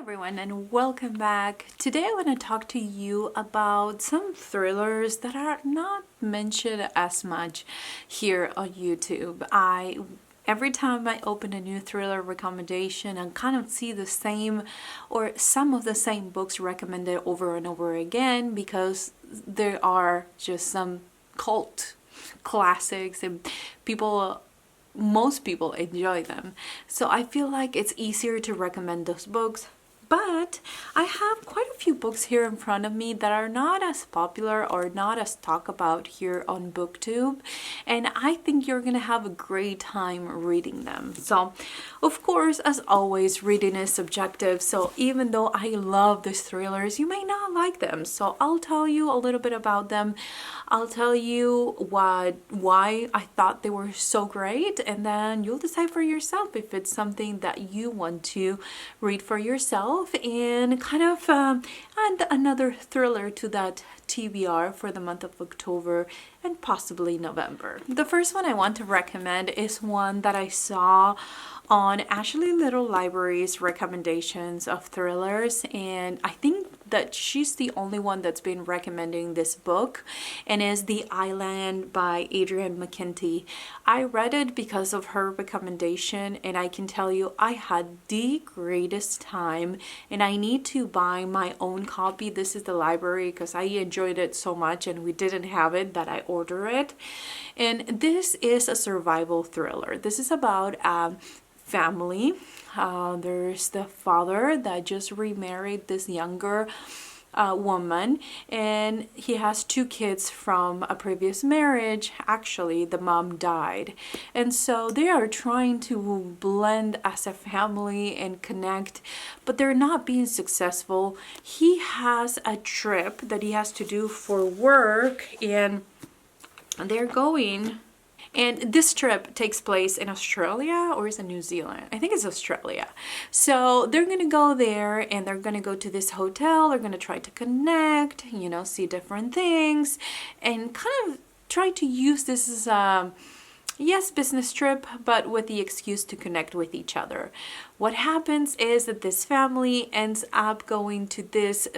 everyone, and welcome back. Today I want to talk to you about some thrillers that are not mentioned as much here on YouTube. Every time I open a new thriller recommendation and kind of see the same or some of the same books recommended over and over again, because there are just some cult classics and most people enjoy them. So I feel like it's easier to recommend those books. But I have quite a few books here in front of me that are not as popular or not as talked about here on BookTube, and I think you're gonna have a great time reading them. So, of course, as always, reading is subjective, so even though I love these thrillers, you may not like them. So I'll tell you a little bit about them. I'll tell you why I thought they were so great, and then you'll decide for yourself if it's something that you want to read for yourself and kind of add another thriller to that TBR for the month of October and possibly November. The first one I want to recommend is one that I saw on Ashley Little Library's recommendations of thrillers, and I think that she's the only one that's been recommending this book, and is The Island by Adrienne McKenty. I read it because of her recommendation, and I can tell you I had the greatest time, and I need to buy my own copy. This is the library because I enjoyed it so much and we didn't have it that I order it. And this is a survival thriller. This is about family. There's the father that just remarried this younger woman, and he has two kids from a previous marriage. Actually, the mom died, and so they are trying to blend as a family and connect, but they're not being successful. He has a trip that he has to do for work, and they're going. And this trip takes place in Australia, or is it New Zealand? I think it's Australia. So they're going to go there and they're going to go to this hotel. They're going to try to connect, see different things and kind of try to use this as a, yes, business trip, but with the excuse to connect with each other. What happens is that this family ends up going to this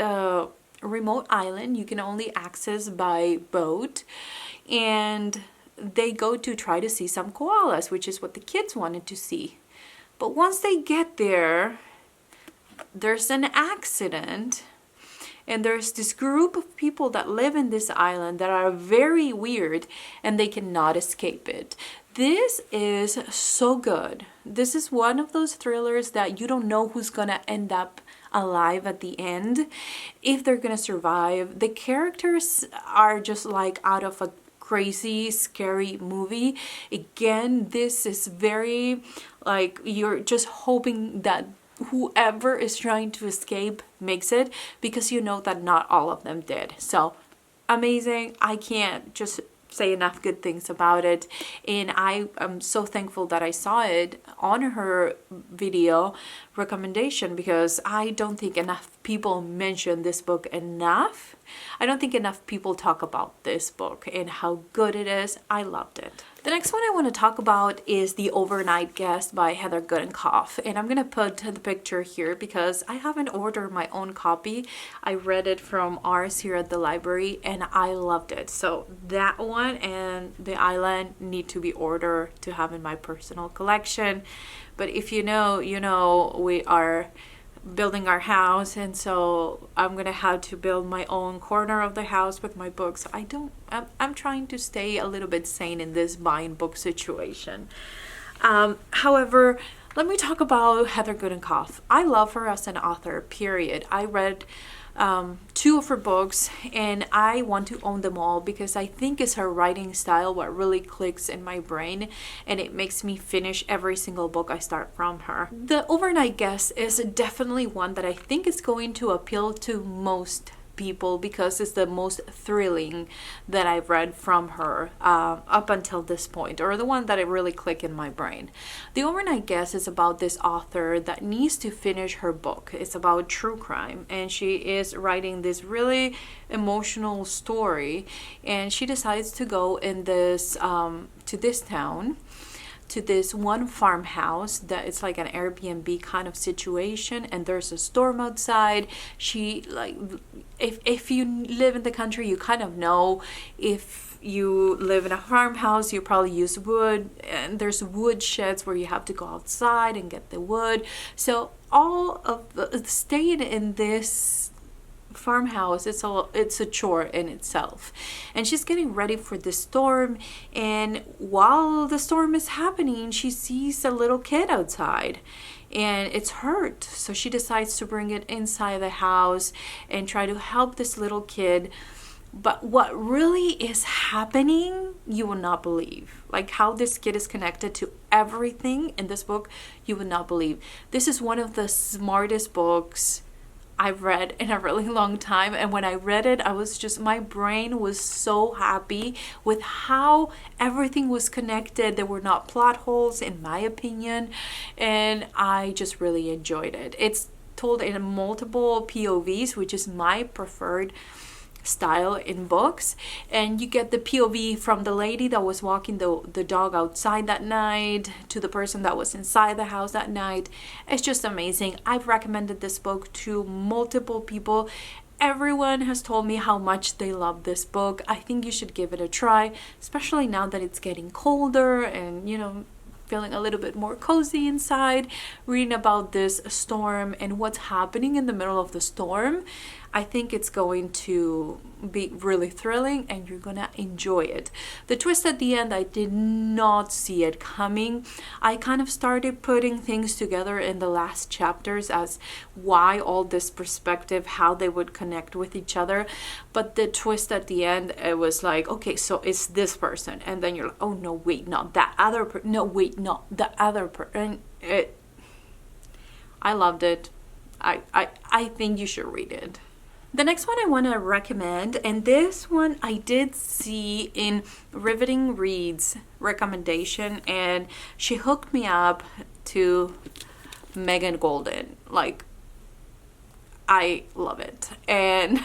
remote island you can only access by boat, and they go to try to see some koalas, which is what the kids wanted to see. But once they get there, there's an accident, and there's this group of people that live in this island that are very weird, and they cannot escape it. This is so good. This is one of those thrillers that you don't know who's gonna end up alive at the end, if they're gonna survive. The characters are just like out of a crazy, scary movie. Again, this is very like you're just hoping that whoever is trying to escape makes it, because you know that not all of them did. So amazing. I can't just say enough good things about it, and I am so thankful that I saw it on her video recommendation, because I don't think enough people mention this book enough. I don't think enough people talk about this book and how good it is. I loved it. The next one I want to talk about is The Overnight Guest by Heather Goodenkoff, and I'm gonna put the picture here because I haven't ordered my own copy. I read it from ours here at the library and I loved it. So that one and The Island need to be ordered to have in my personal collection. But if you know, we are building our house, and so I'm gonna have to build my own corner of the house with my books. I'm trying to stay a little bit sane in this buying book situation. However, let me talk about Heather Goodenkoff. I love her as an author, period. I read two of her books and I want to own them all, because I think it's her writing style what really clicks in my brain, and it makes me finish every single book I start from her. The Overnight Guest is definitely one that I think is going to appeal to most people, because it's the most thrilling that I've read from her up until this point, or the one that it really clicked in my brain. The Overnight Guest is about this author that needs to finish her book. It's about true crime, and she is writing this really emotional story, and she decides to go in this to this town to this one farmhouse that it's like an Airbnb kind of situation, and there's a storm outside. She like, if you live in the country, you kind of know, if you live in a farmhouse, you probably use wood, and there's wood sheds where you have to go outside and get the wood. So all of the staying in this farmhouse, it's a chore in itself. And she's getting ready for the storm, and while the storm is happening, she sees a little kid outside and it's hurt. So she decides to bring it inside the house and try to help this little kid. But what really is happening, you will not believe. Like how this kid is connected to everything in this book, you would not believe. This is one of the smartest books I've read in a really long time. And when I read it, my brain was so happy with how everything was connected. There were not plot holes, in my opinion. And I just really enjoyed it. It's told in multiple POVs, which is my preferred style in books. And you get the POV from the lady that was walking the dog outside that night to the person that was inside the house that night. It's just amazing. I've recommended this book to multiple people. Everyone has told me how much they love this book. I think you should give it a try, especially now that it's getting colder and, feeling a little bit more cozy inside. Reading about this storm and what's happening in the middle of the storm, I think it's going to be really thrilling and you're gonna enjoy it. The twist at the end, I did not see it coming. I kind of started putting things together in the last chapters as why all this perspective, how they would connect with each other. But the twist at the end, it was like, okay, so it's this person. And then you're like, oh no, wait, not that other person. No, wait, not the other person. I loved it. I think you should read it. The next one I want to recommend, and this one I did see in Riveting Reads recommendation, and she hooked me up to Megan Golden. Like, I love it. And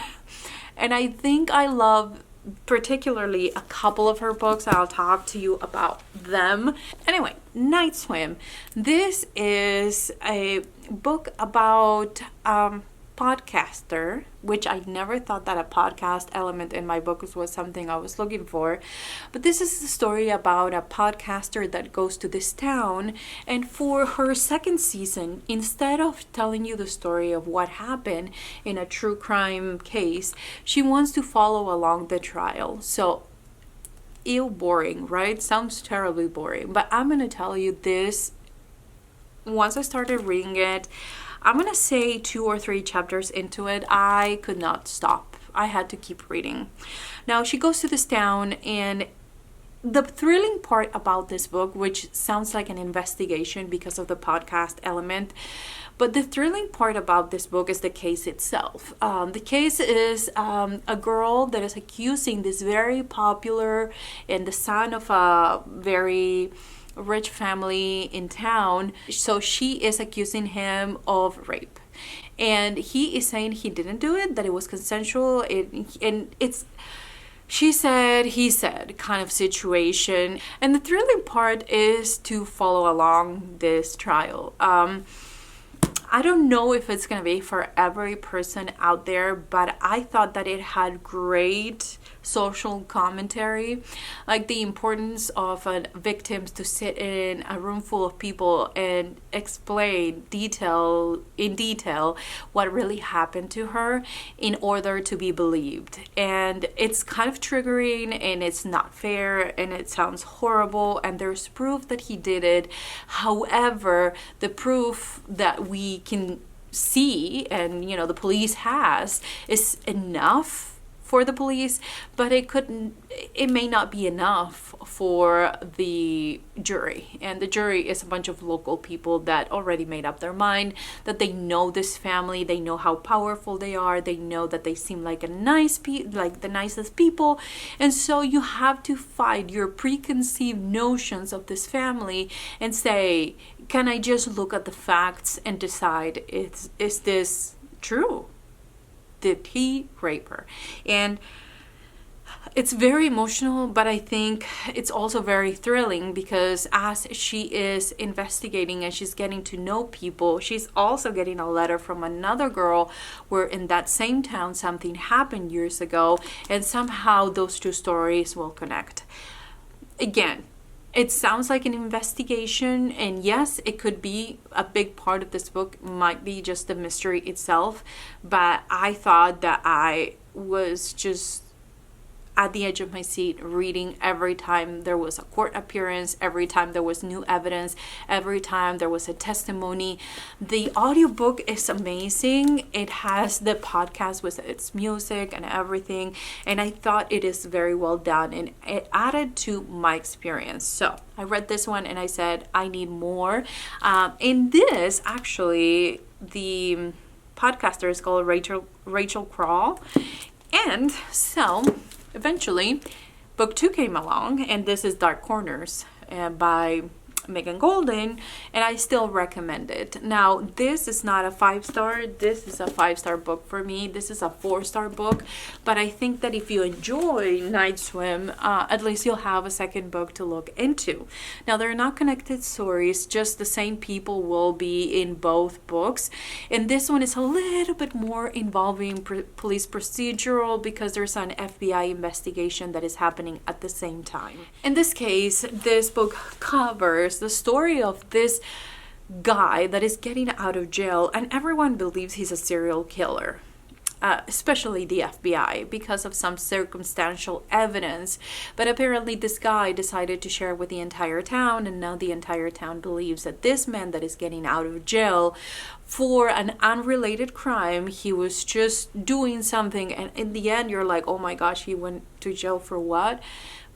I think I love particularly a couple of her books. I'll talk to you about them. Anyway, Night Swim. This is a book about podcaster, which I never thought that a podcast element in my books was something I was looking for. But this is the story about a podcaster that goes to this town, and for her second season, instead of telling you the story of what happened in a true crime case, she wants to follow along the trial. So boring, right? Sounds terribly boring, but I'm gonna tell you this. Once I started reading it, I'm gonna say 2 or 3 chapters into it, I could not stop. I had to keep reading. Now she goes to this town, and the thrilling part about this book, which sounds like an investigation because of the podcast element, but the thrilling part about this book is the case itself. The case is a girl that is accusing this very popular and the son of a very rich family in town. So she is accusing him of rape, and he is saying he didn't do it, that it was consensual, and it's she said, he said kind of situation. And the thrilling part is to follow along this trial. I don't know if it's gonna be for every person out there, but I thought that it had great social commentary, like the importance of victims to sit in a room full of people and explain in detail what really happened to her in order to be believed. And it's kind of triggering, and it's not fair, and it sounds horrible, and there's proof that he did it. However, the proof that we can see and the police has is enough for the police, but it may not be enough for the jury. And the jury is a bunch of local people that already made up their mind that they know this family, they know how powerful they are, they know that they seem like the nicest people. And so you have to fight your preconceived notions of this family and say, can I just look at the facts and decide, is this true? Did he rape her? And It's very emotional, but I think it's also very thrilling because as she is investigating and she's getting to know people, she's also getting a letter from another girl where in that same town something happened years ago, and somehow those two stories will connect. Again, it sounds like an investigation, and yes, it could be a big part of this book, might be just the mystery itself, but I thought that I was just at the edge of my seat reading every time there was a court appearance, every time there was new evidence, every time there was a testimony. The audiobook is amazing. It has the podcast with its music and everything, and I thought it is very well done, and it added to my experience. So I read this one and I said I need more. In this, actually, the podcaster is called Rachel Coile, and so eventually, book 2 came along, and this is Dark Corners by Megan Golden, and I still recommend it. Now, this is not a 5-star. This is a 5-star book for me. This is a 4-star book, but I think that if you enjoy Night Swim, at least you'll have a second book to look into. Now, they're not connected stories, just the same people will be in both books, and this one is a little bit more involving police procedural because there's an FBI investigation that is happening at the same time. In this case, this book covers the story of this guy that is getting out of jail, and everyone believes he's a serial killer, especially the FBI, because of some circumstantial evidence. But apparently this guy decided to share with the entire town, and now the entire town believes that this man that is getting out of jail for an unrelated crime, he was just doing something, and in the end you're like, oh my gosh, he went to jail for what?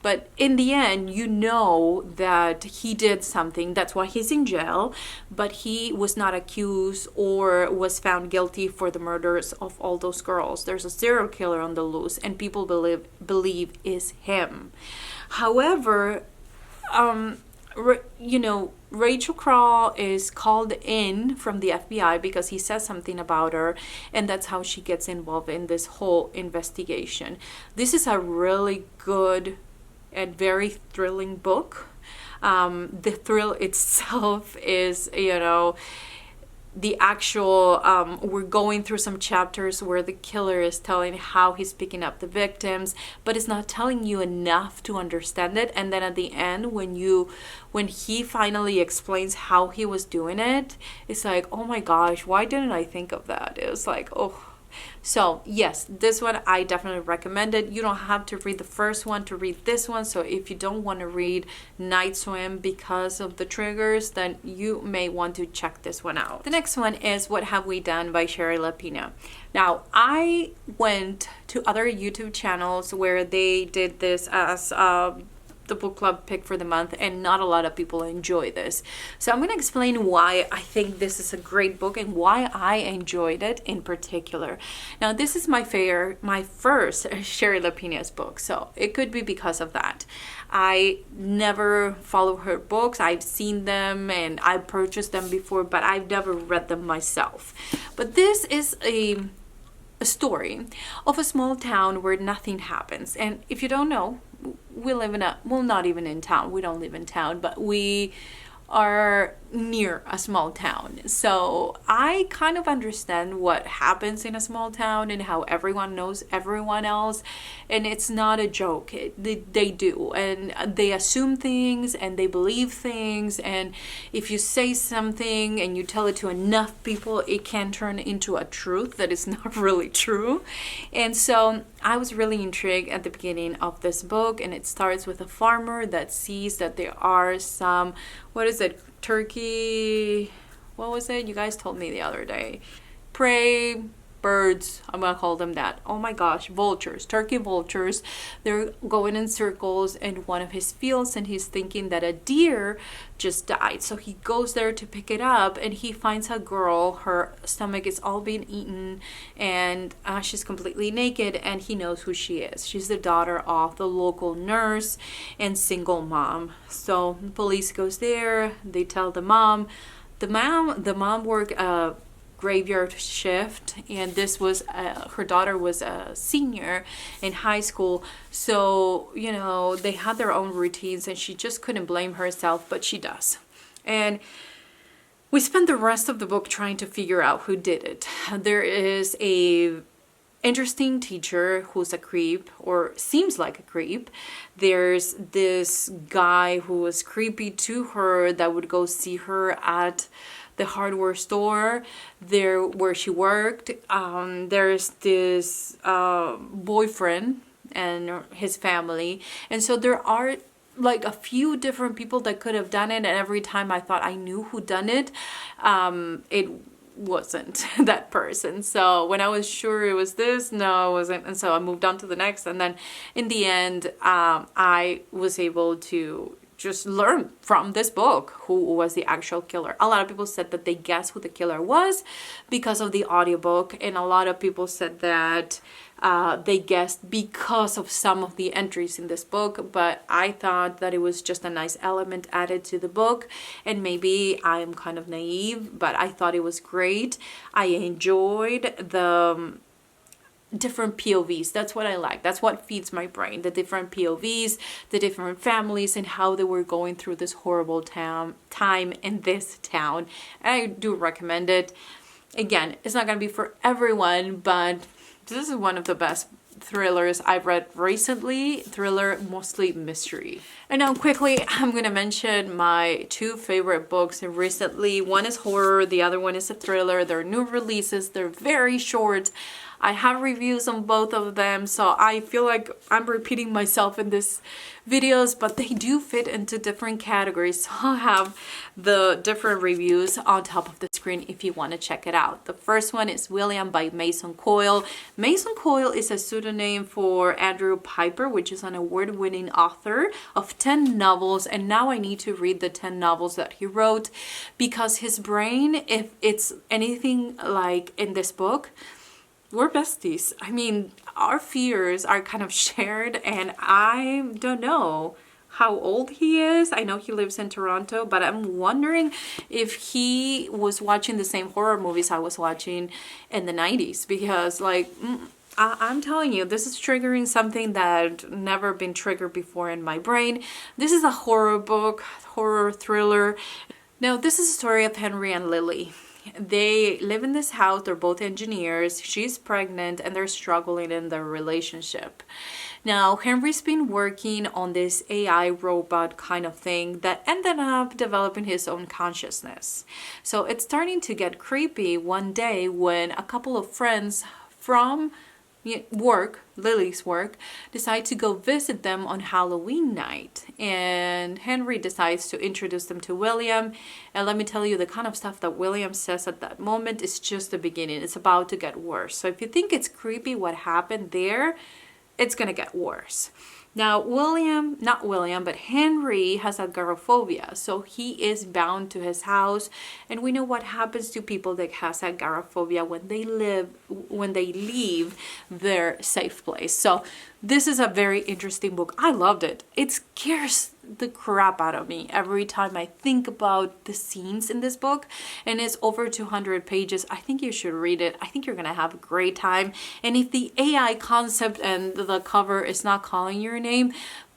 But in the end, you know that he did something. That's why he's in jail. But he was not accused or was found guilty for the murders of all those girls. There's a serial killer on the loose, and people believe is him. However, Rachel Coile is called in from the FBI because he says something about her, and that's how she gets involved in this whole investigation. This is a really good and very thrilling book. The thrill itself is, the actual, we're going through some chapters where the killer is telling how he's picking up the victims, but it's not telling you enough to understand it. And then at the end, when he finally explains how he was doing it, it's like, oh my gosh, why didn't I think of that? It was like, oh. So yes, this one I definitely recommend it. You don't have to read the first one to read this one. So if you don't want to read Night Swim because of the triggers, then you may want to check this one out. The next one is What Have We Done by Sherry Lapina. Now, I went to other YouTube channels where they did this as the book club pick for the month, and not a lot of people enjoy this. So I'm going to explain why I think this is a great book and why I enjoyed it in particular. Now, this is my first Sherry Lapina's book, so it could be because of that. I never follow her books. I've seen them and I've purchased them before, but I've never read them myself. But this is a story of a small town where nothing happens. And if you don't know, we live in not even in town. We don't live in town, but we are near a small town. So I kind of understand what happens in a small town and how everyone knows everyone else. And it's not a joke. They do. And they assume things and they believe things. And if you say something and you tell it to enough people, it can turn into a truth that is not really true. And so I was really intrigued at the beginning of this book. And it starts with a farmer that sees that there are some, turkey, what was it? You guys told me the other day. Prey birds, I'm gonna call them that. Oh my gosh, vultures, turkey vultures. They're going in circles in one of his fields, and he's thinking that a deer just died. So he goes there to pick it up, and he finds a girl. Her stomach is all being eaten, and she's completely naked, and he knows who she is. She's the daughter of the local nurse and single mom. So the police goes there. They tell the mom. The mom worked graveyard shift, and this was her daughter was a senior in high school, so you know they had their own routines and she just couldn't blame herself, but she does. And we spent the rest of the book trying to figure out who did it. There is a interesting teacher who's a creep, or seems like a creep. There's this guy who was creepy to her that would go see her at the hardware store there where she worked. There's this boyfriend and his family, and so there are like a few different people that could have done it, and every time I thought I knew who done it, it wasn't that person. So when I was sure it was this, no, it wasn't. And so I moved on to the next, and then in the end I was able to just learn from this book who was the actual killer. A lot of people said that they guessed who the killer was because of the audiobook, and a lot of people said that they guessed because of some of the entries in this book, but I thought that it was just a nice element added to the book, and maybe I am kind of naive, but I thought it was great. I enjoyed the different POVs. That's what I like. That's what feeds my brain. The different POVs, the different families, and how they were going through this horrible time in this town. And I do recommend it. Again, it's not going to be for everyone, but this is one of the best thrillers I've read recently. Thriller, mostly mystery. And now quickly, I'm going to mention my two favorite books recently. One is horror, the other one is a thriller. They're new releases. They're very short. I have reviews on both of them, so I feel like I'm repeating myself in these videos, but they do fit into different categories. So I'll have the different reviews on top of the screen if you want to check it out. The first one is William by Mason Coile. Mason Coile is a pseudonym for Andrew Piper, which is an award-winning author of 10 novels, and now I need to read the 10 novels that he wrote, because his brain, if it's anything like in this book, we're besties. I mean, our fears are kind of shared, and I don't know how old he is. I know he lives in Toronto, but I'm wondering if he was watching the same horror movies I was watching in the 90s, because like, I'm telling you, this is triggering something that never been triggered before in my brain. This is a horror book, horror thriller. Now, this is a story of Henry and Lily. They live in this house. They're both engineers. She's pregnant and they're struggling in their relationship. Now, Henry's been working on this AI robot kind of thing that ended up developing his own consciousness. So it's starting to get creepy one day when a couple of friends from work, Lily's work, decide to go visit them on Halloween night, and Henry decides to introduce them to William. And let me tell you, the kind of stuff that William says at that moment is just the beginning. It's about to get worse. So if you think it's creepy what happened there, it's gonna get worse. Now, but Henry has agoraphobia, so he is bound to his house, and we know what happens to people that has agoraphobia when they leave their safe place. So this is a very interesting book. I loved it. It scares the crap out of me every time I think about the scenes in this book, and it's over 200 pages. I think you should read it. I think you're gonna have a great time. And if the AI concept and the cover is not calling your name,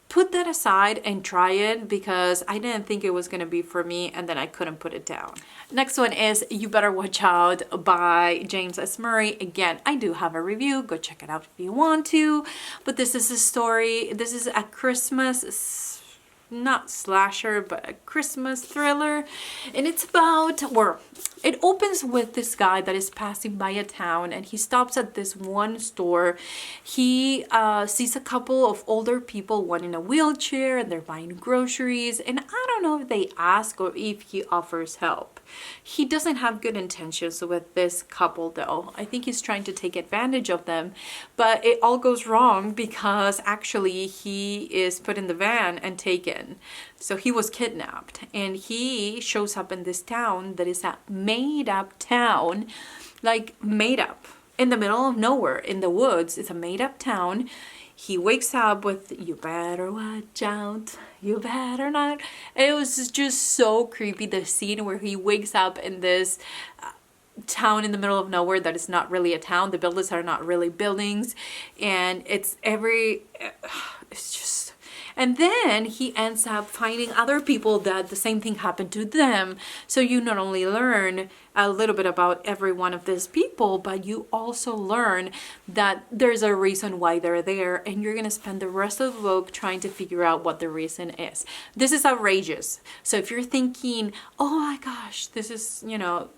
put that aside and try it, because I didn't think it was going to be for me, and then I couldn't put it down. Next one is You Better Watch Out by James S. Murray. Again, I do have a review. Go check it out if you want to. But this is a story. This is a Christmas, not slasher, but a Christmas thriller. And it's about, or it opens with this guy that is passing by a town, and he stops at this one store. He sees a couple of older people, one in a wheelchair, and they're buying groceries. And I don't know if they ask or if he offers help. He doesn't have good intentions with this couple though. I think he's trying to take advantage of them, but it all goes wrong because actually he is put in the van and taken. So he was kidnapped, and he shows up in this town that is a made up town, like made up in the middle of nowhere in the woods. It's a made up town. He wakes up with, you better watch out, you better not. It was just so creepy, the scene where he wakes up in this town in the middle of nowhere that is not really a town. The buildings are not really buildings, and it's just, and then he ends up finding other people that the same thing happened to them. So you not only learn a little bit about every one of these people, but you also learn that there's a reason why they're there, and you're gonna spend the rest of the book trying to figure out what the reason is. This is outrageous. So if you're thinking, oh my gosh, this is, you know,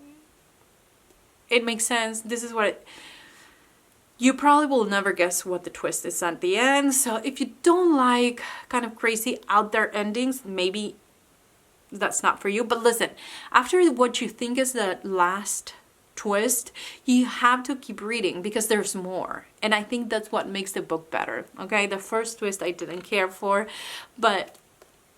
it makes sense, this is what it, you probably will never guess what the twist is at the end. So if you don't like kind of crazy out there endings, maybe that's not for you. But listen, after what you think is the last twist, you have to keep reading because there's more. And I think that's what makes the book better. Okay, the first twist I didn't care for, but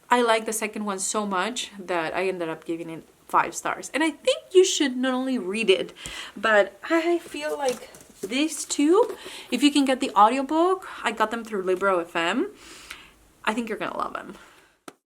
I like the second one so much that I ended up giving it 5 stars. And I think you should not only read it, but I feel like these two, if you can get the audiobook, I got them through Libro FM, I think you're gonna love them.